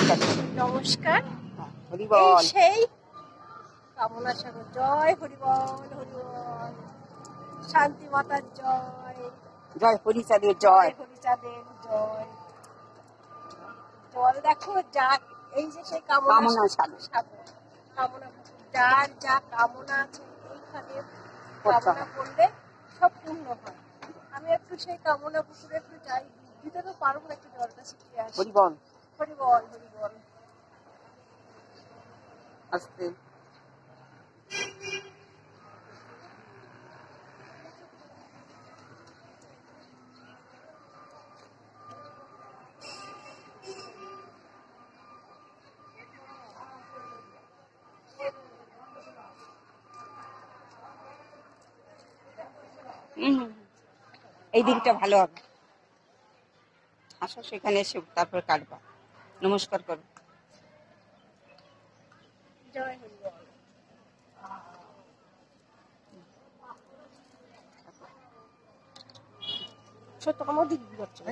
নমস্কার। নমস্কার। হরিবল। সেই কামনা সাগর জয় হরিবল হরিবল। শান্তি মাতার জয়, জয় হরিচাঁদের জয়। হরিচাঁদের জয়। জল দেখো যা, এই যে সেই কামনা সাগর, কামনা যার যা কামনা আছে এইখানে কামনা করলে সব পূর্ণ হয়। আমি একটু সেই কামনা পুকুরে একটু যাই, দিতে তো পারবো না, একটু জলটা শিখিয়ে আসি। হরিবল হরিবল হরিবল। আস্তে। এই দিকটা ভালো হবে। আসো সেখানে এসে তারপর কাটবা। নমস্কার করো। জয় হরিবল। সত্য আমার দিক যাচ্ছে।